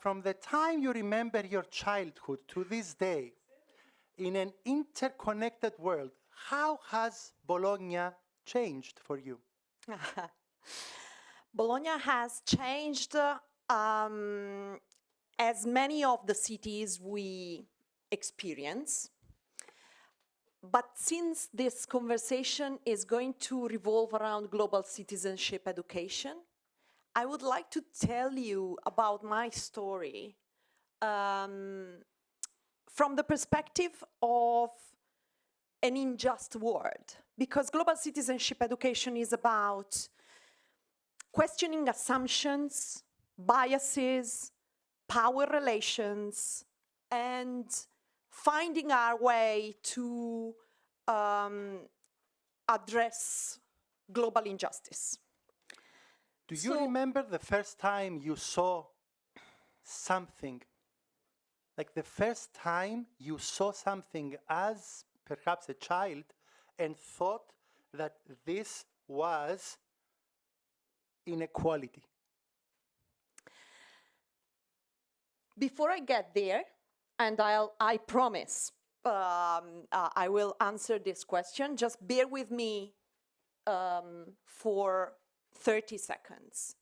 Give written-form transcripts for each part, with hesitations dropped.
from the time you remember your childhood to this day, in an interconnected world, how has Bologna changed for you? Bologna has changed as many of the cities we experience. But since this conversation is going to revolve around global citizenship education, I would like to tell you about my story from the perspective of an unjust world, because global citizenship education is about questioning assumptions, biases, power relations, and finding our way to address global injustice. Do you remember the first time you saw something, like the first time you saw something as perhaps a child and thought that this was inequality? Before I get there, and I promise I will answer this question, just bear with me for 30 seconds.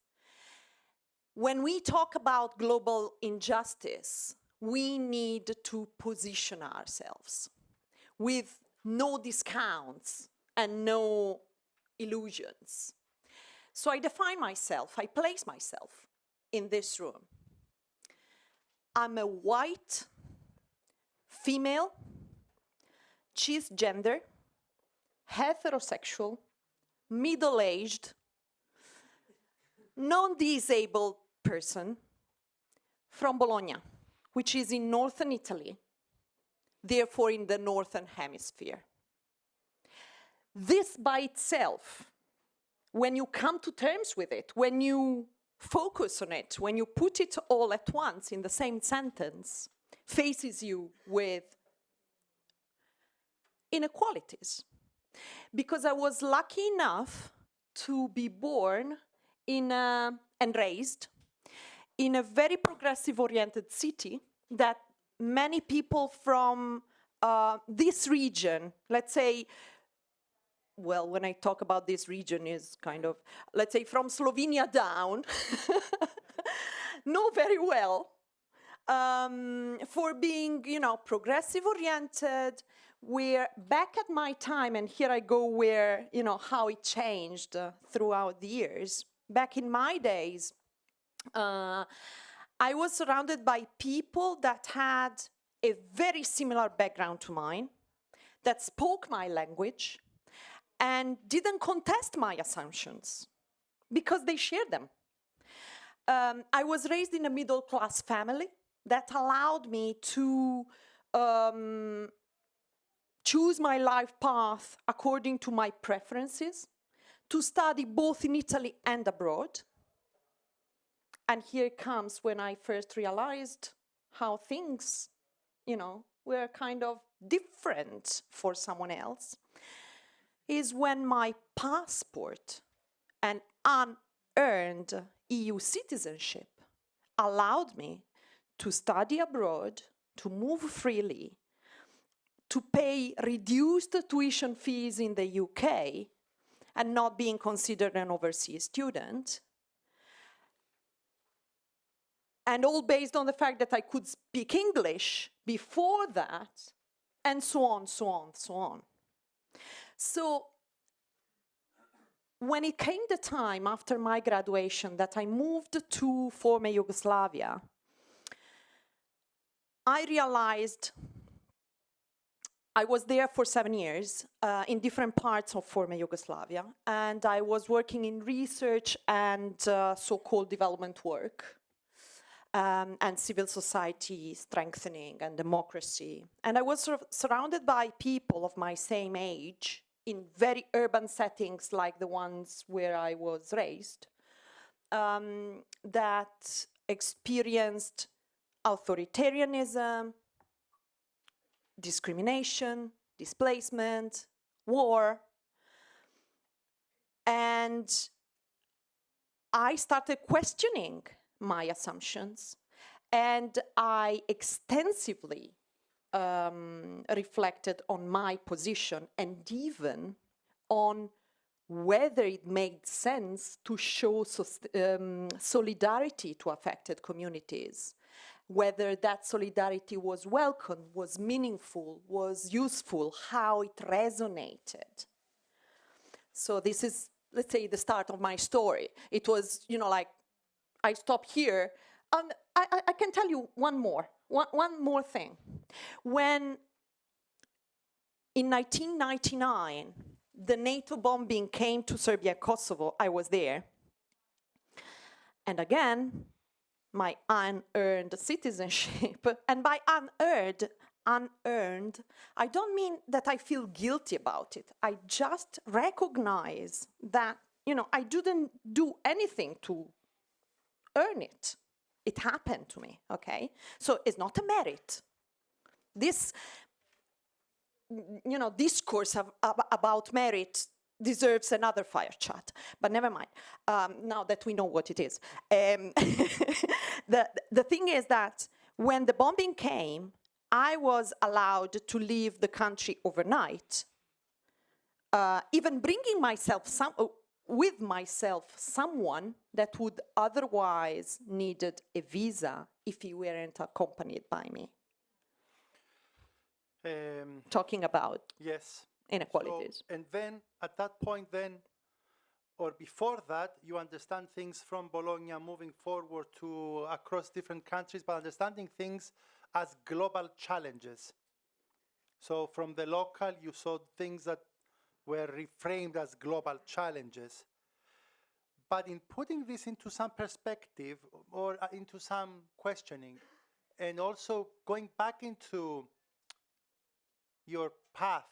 When we talk about global injustice, we need to position ourselves with no discounts and no illusions. So I define myself, I place myself in this room. I'm a white, female, cisgender, heterosexual, middle-aged, non-disabled person from Bologna, which is in northern Italy, therefore in the northern hemisphere. This by itself, when you come to terms with it, when you focus on it, when you put it all at once in the same sentence, faces you with inequalities. Because I was lucky enough to be born and raised in a very progressive-oriented city that many people from this region, let's say, well, when I talk about this region is kind of, let's say, from Slovenia down, know very well for being, progressive-oriented, where back at my time, and here I go where, how it changed throughout the years. Back in my days, I was surrounded by people that had a very similar background to mine, that spoke my language, and didn't contest my assumptions because they shared them. I was raised in a middle-class family that allowed me to choose my life path according to my preferences, to study both in Italy and abroad. And here it comes when I first realized how things, were kind of different for someone else, is when my passport and unearned EU citizenship allowed me to study abroad, to move freely, to pay reduced tuition fees in the UK, and not being considered an overseas student. And all based on the fact that I could speak English before that, and so on, so on, so on. So when it came the time after my graduation that I moved to former Yugoslavia, I realized I was there for 7 years in different parts of former Yugoslavia, and I was working in research and so-called development work, and civil society strengthening and democracy. And I was surrounded by people of my same age in very urban settings like the ones where I was raised, that experienced authoritarianism, discrimination, displacement, war. And I started questioning my assumptions And I extensively reflected on my position and even on whether it made sense to show solidarity to affected communities, whether that solidarity was welcome, was meaningful, was useful, how it resonated. So this is, let's say, the start of my story. It was, like, I stop here. I can tell you one more thing. When in 1999, the NATO bombing came to Serbia and Kosovo, I was there. And again, my unearned citizenship, and by unearned, I don't mean that I feel guilty about it. I just recognize that, I didn't do anything to earn it. It happened to me, okay? So it's not a merit. This, discourse about merit deserves another fire chat, but never mind, now that we know what it is. The thing is that when the bombing came, I was allowed to leave the country overnight, even bringing with myself someone that would otherwise needed a visa if he weren't accompanied by me. Talking about Yes. inequalities. So, and then at that point or before that, you understand things from Bologna moving forward to across different countries, but understanding things as global challenges. So from the local, you saw things that were reframed as global challenges. But in putting this into some perspective or into some questioning, and also going back into your path,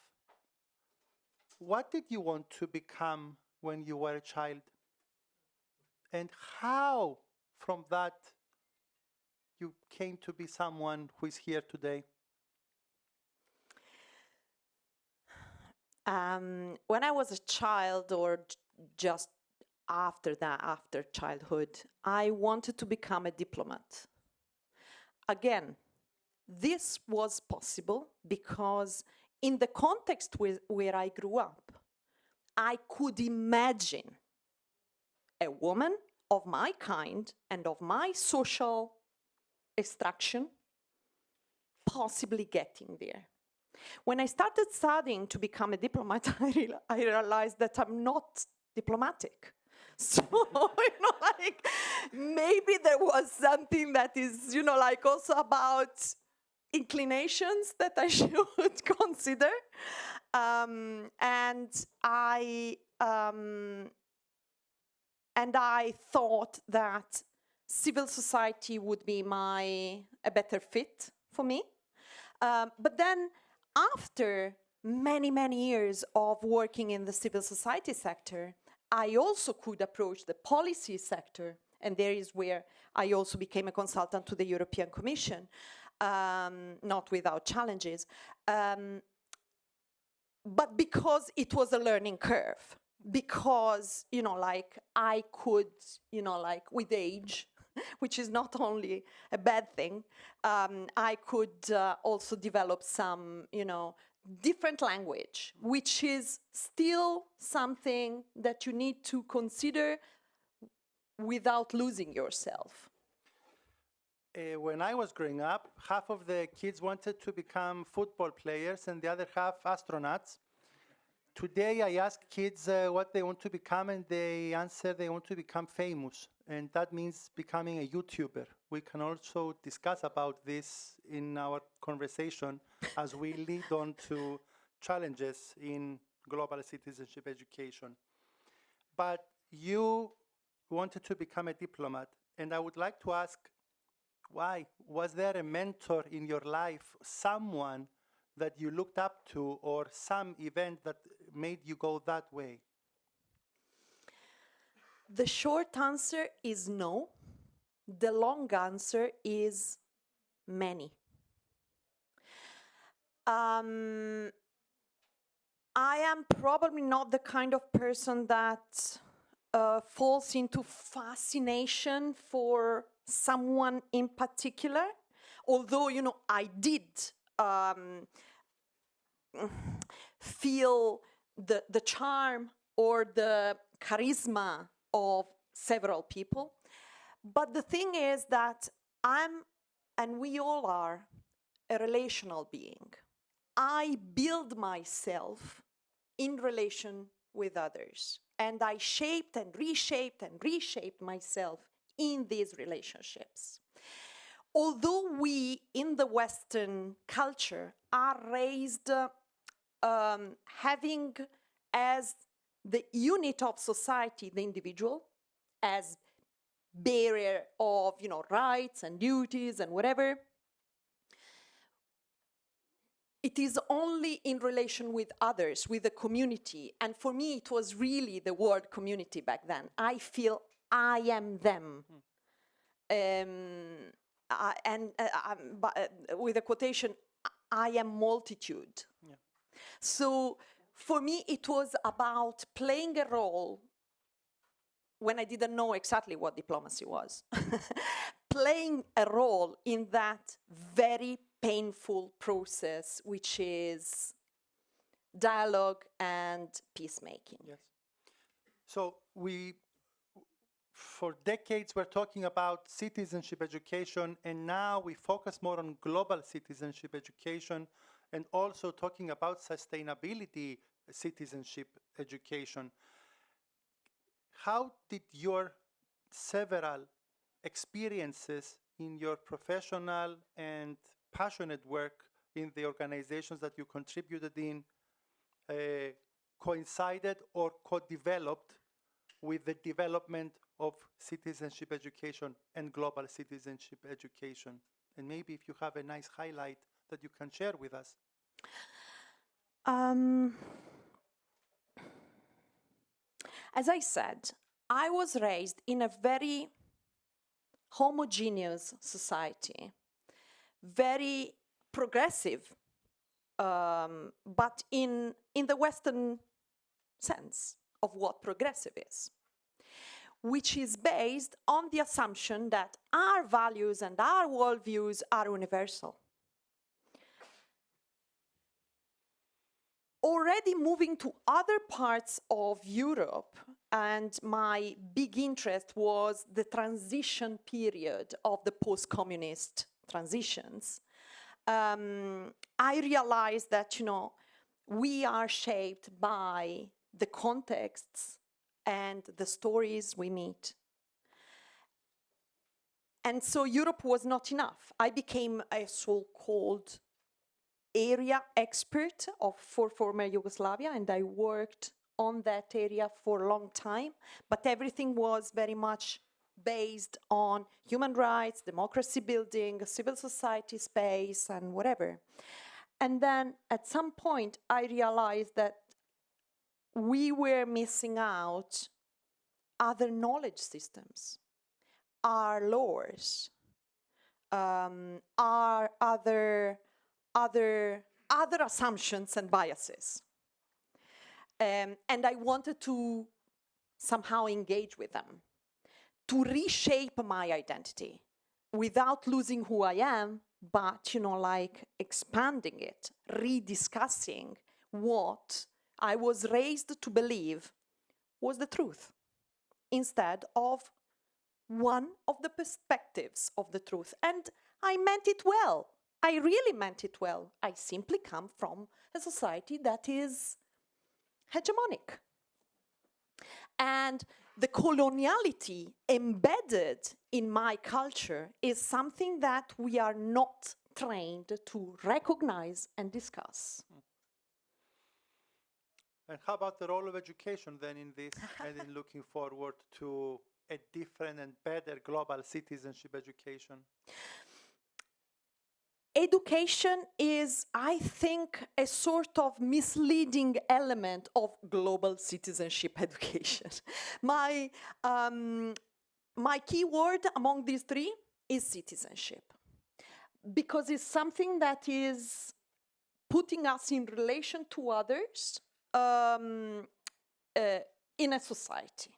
what did you want to become when you were a child? And how, from that, you came to be someone who is here today? When I was a child, or just after that, after childhood, I wanted to become a diplomat. Again, this was possible because in the context where I grew up, I could imagine a woman of my kind and of my social extraction possibly getting there. When I started studying to become a diplomat, I realized that I'm not diplomatic. So, maybe there was something that is, also about inclinations that I should consider. And I thought that civil society would be a better fit for me. But then after many, many years of working in the civil society sector, I also could approach the policy sector, and there is where I also became a consultant to the European Commission, not without challenges, but because it was a learning curve, because, I could, with age, which is not only a bad thing, I could also develop some, different language, which is still something that you need to consider without losing yourself. When I was growing up, half of the kids wanted to become football players and the other half astronauts. Today I ask kids what they want to become, and they answer they want to become famous, and that means becoming a YouTuber. We can also discuss about this in our conversation as we lead on to challenges in global citizenship education. But you wanted to become a diplomat, and I would like to ask, why? Was there a mentor in your life, someone that you looked up to, or some event that made you go that way? The short answer is no. The long answer is many. I am probably not the kind of person that falls into fascination for someone in particular, although, I did feel the charm or the charisma of several people. But the thing is that and we all are, a relational being. I build myself in relation with others, and I shaped and reshaped myself in these relationships. Although we in the Western culture are raised having as the unit of society the individual, as bearer of rights and duties and whatever, it is only in relation with others, with the community. And for me, it was really the word community back then. I feel I am them. With a quotation, I am multitude. Yeah. So for me, it was about playing a role when I didn't know exactly what diplomacy was. Playing a role in that very painful process, which is dialogue and peacemaking. Yes. So for decades, we're talking about citizenship education, and now we focus more on global citizenship education and also talking about sustainability citizenship education. How did your several experiences in your professional and passionate work in the organizations that you contributed in coincided or co-developed with the development of citizenship education and global citizenship education? And maybe if you have a nice highlight that you can share with us. As I said, I was raised in a very homogeneous society, very progressive, but in the Western sense of what progressive is, which is based on the assumption that our values and our worldviews are universal. Already moving to other parts of Europe, and my big interest was the transition period of the post-communist transitions, I realized that, we are shaped by the contexts and the stories we meet. And so Europe was not enough. I became a so-called area expert for former Yugoslavia, and I worked on that area for a long time, but everything was very much based on human rights, democracy building, civil society space, and whatever. And then at some point, I realized that we were missing out other knowledge systems, our laws, our other assumptions and biases. And I wanted to somehow engage with them, to reshape my identity without losing who I am, but, expanding it, rediscussing what I was raised to believe was the truth, instead of one of the perspectives of the truth. And I meant it well. I really meant it well. I simply come from a society that is hegemonic. And the coloniality embedded in my culture is something that we are not trained to recognize and discuss. And how about the role of education then in this and in looking forward to a different and better global citizenship education? Education is, I think, a sort of misleading element of global citizenship education. My key word among these three is citizenship, because it's something that is putting us in relation to others in a society.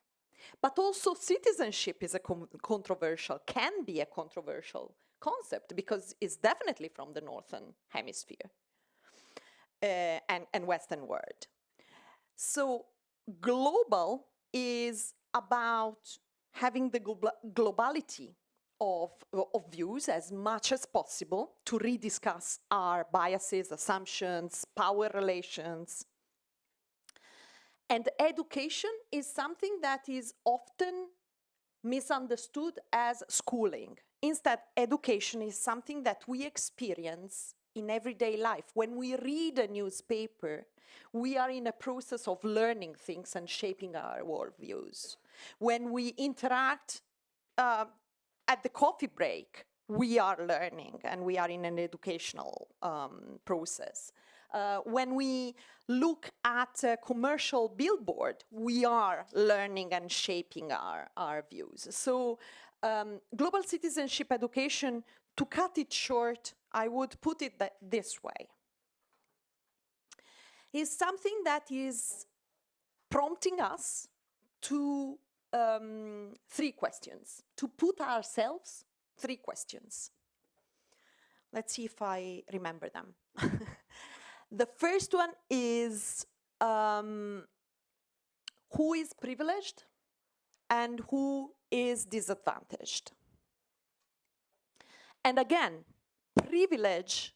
But also citizenship is a controversial, can be a controversial concept because it's definitely from the Northern Hemisphere and Western world. So global is about having the globality of views as much as possible to rediscuss our biases, assumptions, power relations. And education is something that is often misunderstood as schooling. Instead, education is something that we experience in everyday life. When we read a newspaper, we are in a process of learning things and shaping our worldviews. When we interact at the coffee break, we are learning and we are in an educational process. When we look at a commercial billboard, we are learning and shaping our views. So global citizenship education, to cut it short, I would put it this way, is something that is prompting us to three questions, to put ourselves three questions. Let's see if I remember them. The first one is who is privileged and who is disadvantaged? And again, privilege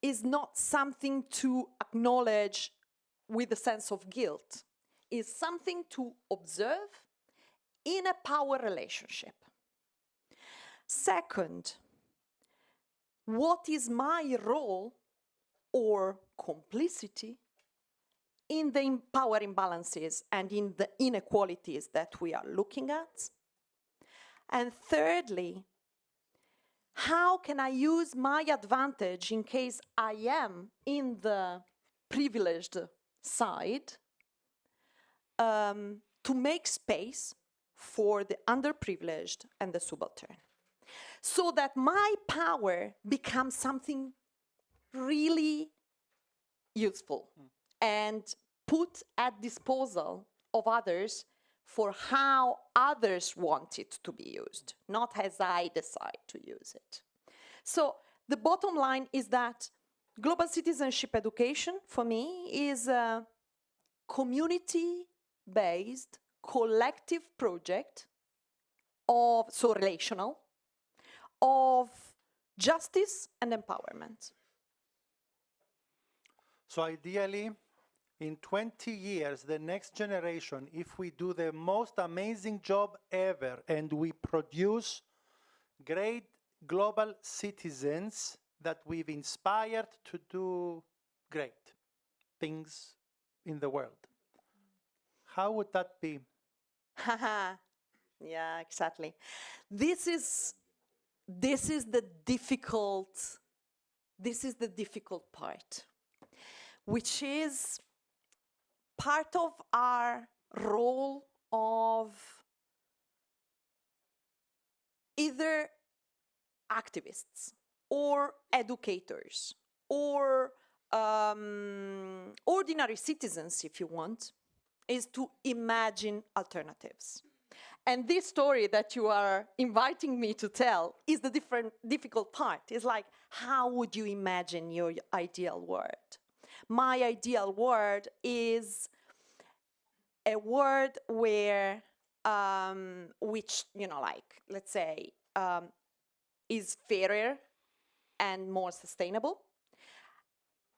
is not something to acknowledge with a sense of guilt. It's something to observe in a power relationship. Second, what is my role or complicity in the power imbalances and in the inequalities that we are looking at? And thirdly, how can I use my advantage in case I am in the privileged side to make space for the underprivileged and the subaltern, so that my power becomes something really useful and put at disposal of others for how others want it to be used, not as I decide to use it. So the bottom line is that global citizenship education, for me, is a community-based, collective project of, so relational, of justice and empowerment. So ideally, in 20 years, the next generation, if we do the most amazing job ever and we produce great global citizens that we've inspired to do great things in the world, how would that be? Yeah, exactly. This is the difficult part, which is part of our role of either activists or educators or ordinary citizens, if you want, is to imagine alternatives. And this story that you are inviting me to tell is the difficult part. It's like, how would you imagine your ideal world? My ideal world is a world where, which, like, let's say, is fairer and more sustainable,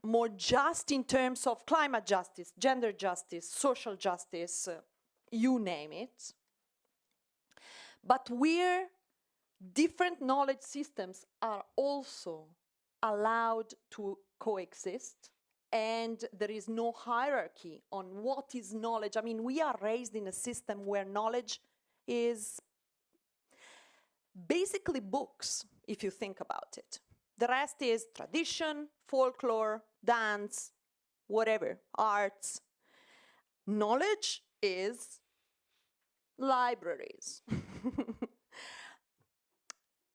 more just in terms of climate justice, gender justice, social justice, you name it, but where different knowledge systems are also allowed to coexist and there is no hierarchy on what is knowledge. I mean, we are raised in a system where knowledge is basically books, if you think about it. The rest is tradition, folklore, dance, whatever, arts. Knowledge is libraries.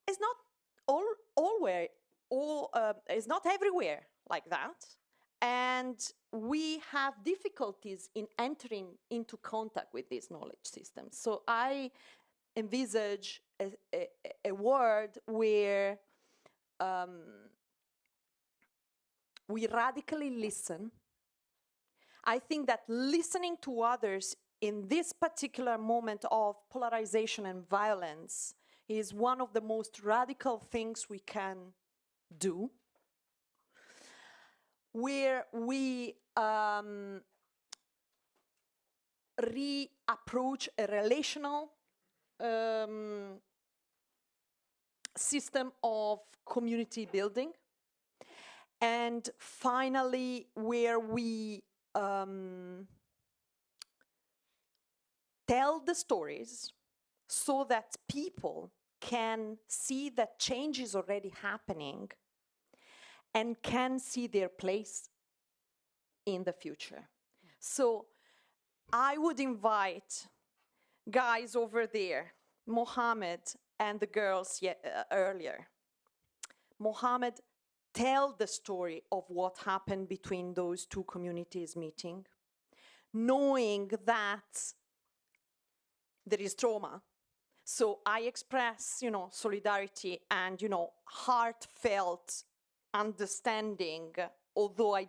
It's not it's not everywhere like that. And we have difficulties in entering into contact with these knowledge systems. So I envisage a world where we radically listen. I think that listening to others in this particular moment of polarization and violence is one of the most radical things we can do, where we reapproach a relational system of community building, and finally where we tell the stories so that people can see that change is already happening and can see their place in the future. So I would invite guys over there, Mohammed and the girls earlier. Mohammed, tell the story of what happened between those two communities meeting, knowing that there is trauma. So I express, solidarity and, heartfelt understanding, although I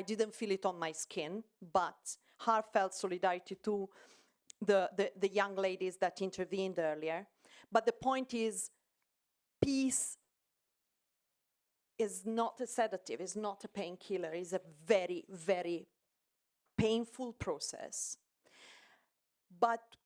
didn't feel it on my skin, but heartfelt solidarity to the young ladies that intervened earlier. But the point is, peace is not a sedative, is not a painkiller, is a very, very painful process. But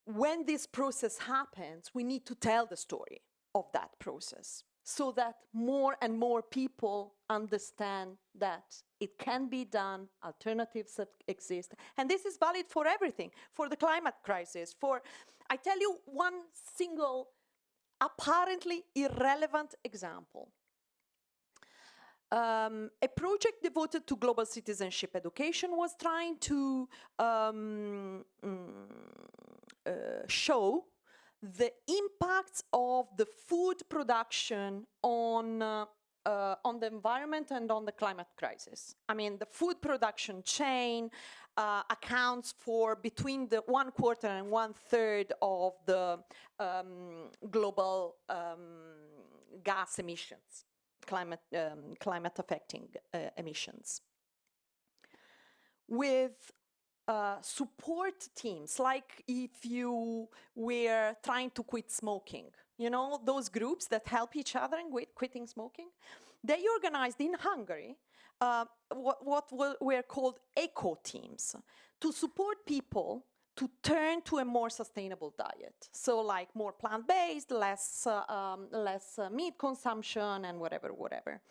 when this process happens, we need to tell the story of that process so that more and more people understand that it can be done, alternatives exist. And this is valid for everything, for the climate crisis, I tell you one single apparently irrelevant example. A project devoted to global citizenship education was trying to show the impacts of the food production on the environment and on the climate crisis. I mean, the food production chain accounts for between the 1/4 and 1/3 of the global gas emissions, climate affecting emissions. With support teams, like if you were trying to quit smoking, those groups that help each other in quitting smoking, they organized in Hungary what were called eco teams to support people to turn to a more sustainable diet. So like more plant-based, less meat consumption and whatever.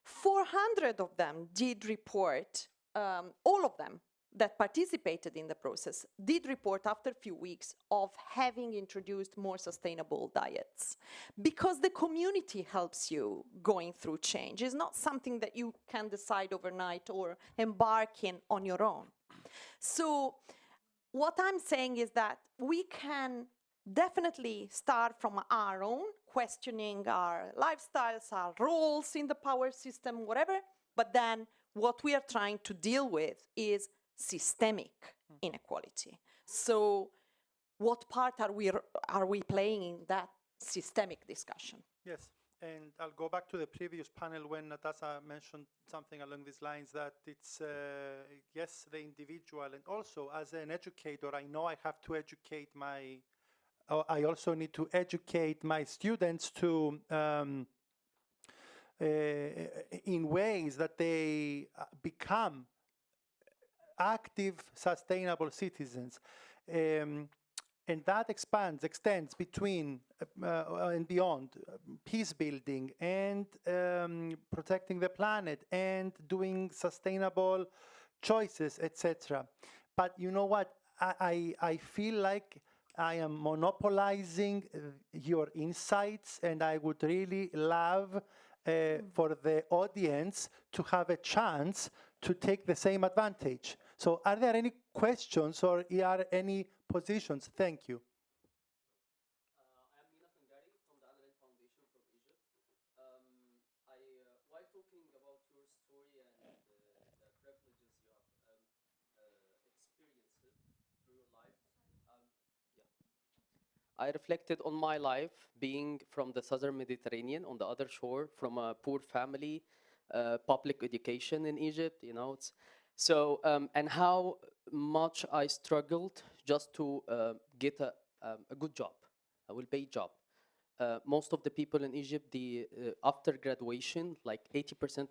400 of them did report, all of them that participated in the process did report after a few weeks of having introduced more sustainable diets, because the community helps you going through change. It's not something that you can decide overnight or embark in on your own. So what I'm saying is that we can definitely start from our own, questioning our lifestyles, our roles in the power system, whatever, but then what we are trying to deal with is systemic inequality. So what part are we playing in that systemic discussion? Yes, and I'll go back to the previous panel when Natasha mentioned something along these lines, that it's, yes, the individual, and also as an educator, I know I have to educate I also need to educate my students to in ways that they become active, sustainable citizens. And that extends between and beyond peace building and protecting the planet and doing sustainable choices, etc. But you know what? I feel like I am monopolizing your insights, and I would really love for the audience to have a chance to take the same advantage. So are there any questions or are any positions? Thank you. While talking about your story and I reflected on my life being from the southern Mediterranean on the other shore, from a poor family, public education in Egypt, you know. And how much I struggled just to get a good job, a well-paid job. Most of the people in Egypt, after graduation, like 80%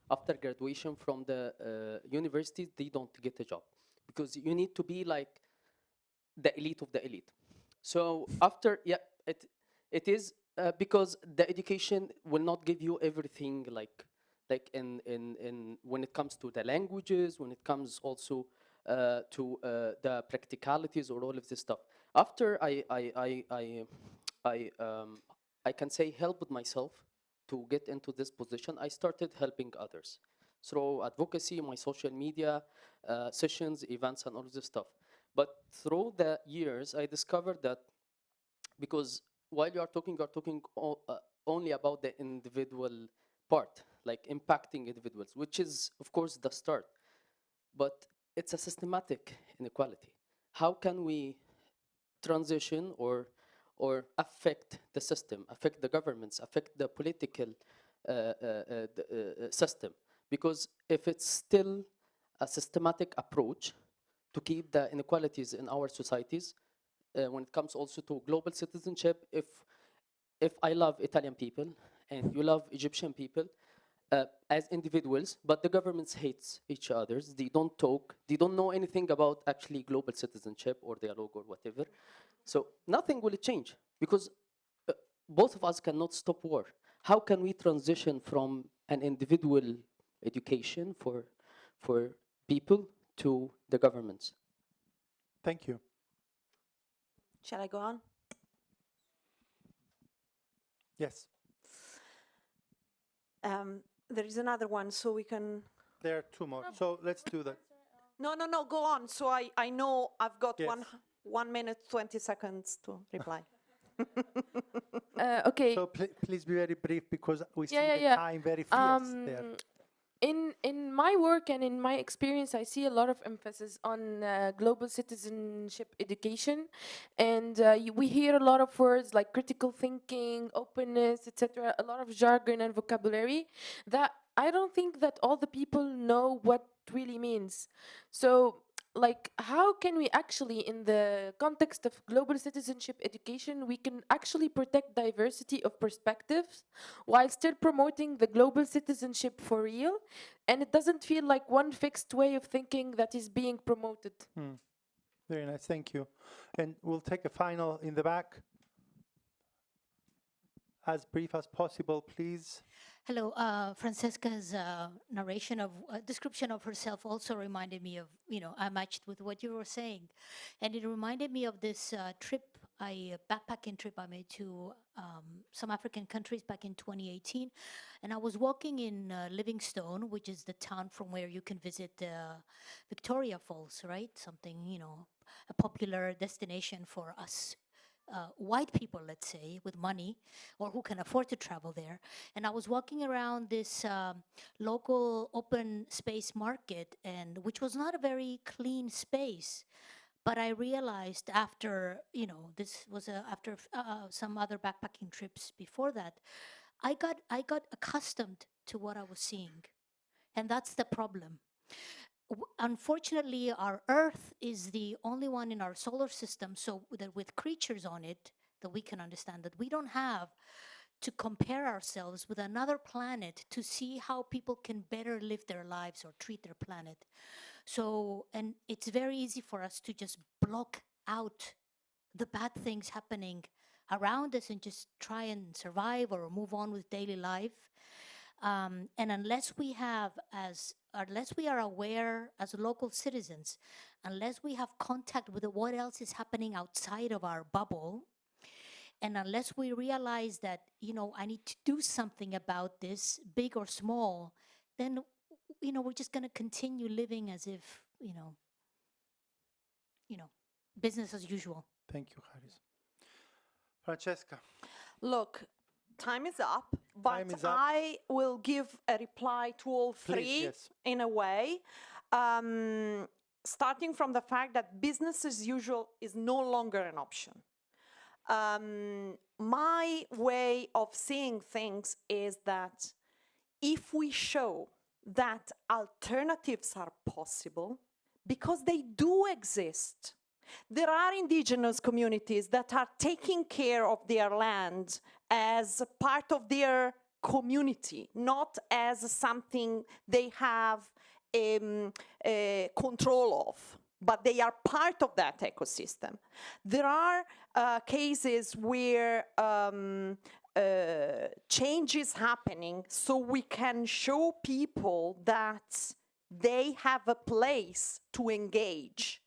after graduation from the universities, they don't get a job because you need to be like the elite of the elite. So after, yeah, it is because the education will not give you everything like in when it comes to the languages, when it comes also to the practicalities or all of this stuff. After I can say helped myself to get into this position, I started helping others through advocacy, my social media sessions, events, and all of this stuff. But through the years, I discovered that because while you're talking only about the individual part, like impacting individuals, which is, of course, the start. But it's a systematic inequality. How can we transition or affect the system, affect the governments, affect the political system? Because if it's still a systematic approach to keep the inequalities in our societies, when it comes also to global citizenship, if I love Italian people and you love Egyptian people as individuals, but the governments hates each others, they don't talk, they don't know anything about actually global citizenship or dialogue or whatever. So nothing will change because both of us cannot stop war. How can we transition from an individual education for people to the governments? Thank you. Shall I go on? Yes, There is another one, so we can. there are two more. So let's do that. No, go on. So I know I've got Yes. 1 minute, 20 seconds to reply. Okay. So please be very brief because we see Yeah, the yeah. time very fierce there. In my work and in my experience, I see a lot of emphasis on global citizenship education, and we hear a lot of words like critical thinking, openness, etc. A lot of jargon and vocabulary that I don't think that all the people know what really means. So, like, how can we actually, in the context of global citizenship education, we can actually protect diversity of perspectives while still promoting the global citizenship for real, and it doesn't feel like one fixed way of thinking that is being promoted. Very nice, thank you. And we'll take a final in the back. As brief as possible, please. Hello, Francesca's narration of description of herself also reminded me of, I matched with what you were saying. And it reminded me of this backpacking trip I made to some African countries back in 2018. And I was walking in Livingstone, which is the town from where you can visit Victoria Falls, right? Something, a popular destination for us white people, let's say, with money or who can afford to travel there. And I was walking around this local open space market, and which was not a very clean space. But I realized after, this was after some other backpacking trips before that, I got accustomed to what I was seeing, and that's the problem. Unfortunately, our Earth is the only one in our solar system, so that with creatures on it that we can understand, that we don't have to compare ourselves with another planet to see how people can better live their lives or treat their planet. So, and it's very easy for us to just block out the bad things happening around us and just try and survive or move on with daily life. And unless we are aware as local citizens, unless we have contact with what else is happening outside of our bubble, and unless we realize that, I need to do something about this, big or small, then, we're just going to continue living as if, business as usual. Thank you, Haris. Francesca. Look, time is up, but Time is up. I will give a reply to all three Please, yes. in a way. Starting from the fact that business as usual is no longer an option. My way of seeing things is that if we show that alternatives are possible, because they do exist, there are indigenous communities that are taking care of their land as a part of their community, not as something they have control of, but they are part of that ecosystem. There are cases where change is happening, so we can show people that they have a place to engage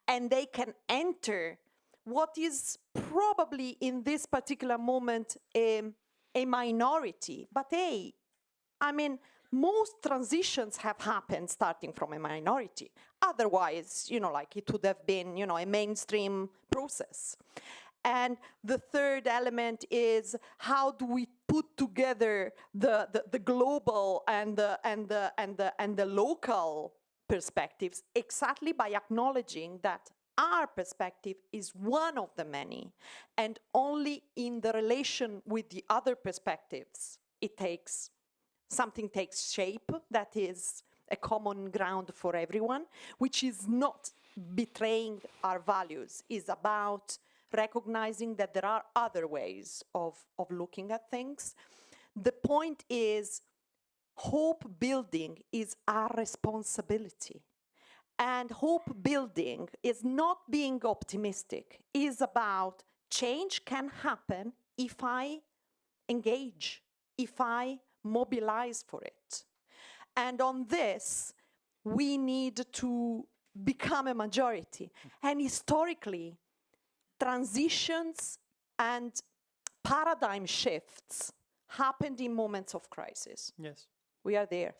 and they can enter what is probably in this particular moment a minority. But hey, I mean, most transitions have happened starting from a minority. Otherwise, like it would have been, a mainstream process. And the third element is, how do we put together the global and the local perspectives, exactly by acknowledging that our perspective is one of the many, and only in the relation with the other perspectives something takes shape that is a common ground for everyone, which is not betraying our values, is about recognizing that there are other ways of looking at things. The point is, hope building is our responsibility. And hope building is not being optimistic, is about change can happen if I engage, if I mobilize for it. And on this, we need to become a majority. And historically, transitions and paradigm shifts happened in moments of crisis. Yes. We are there.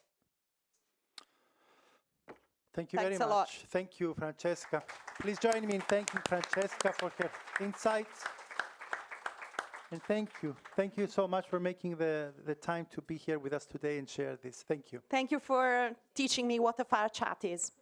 Thank you Thanks very a lot. much. Thank you, Francesca. Please join me in thanking Francesca for her insights. And thank you. Thank you so much for making the time to be here with us today and share this. Thank you. Thank you for teaching me what a fire chat is.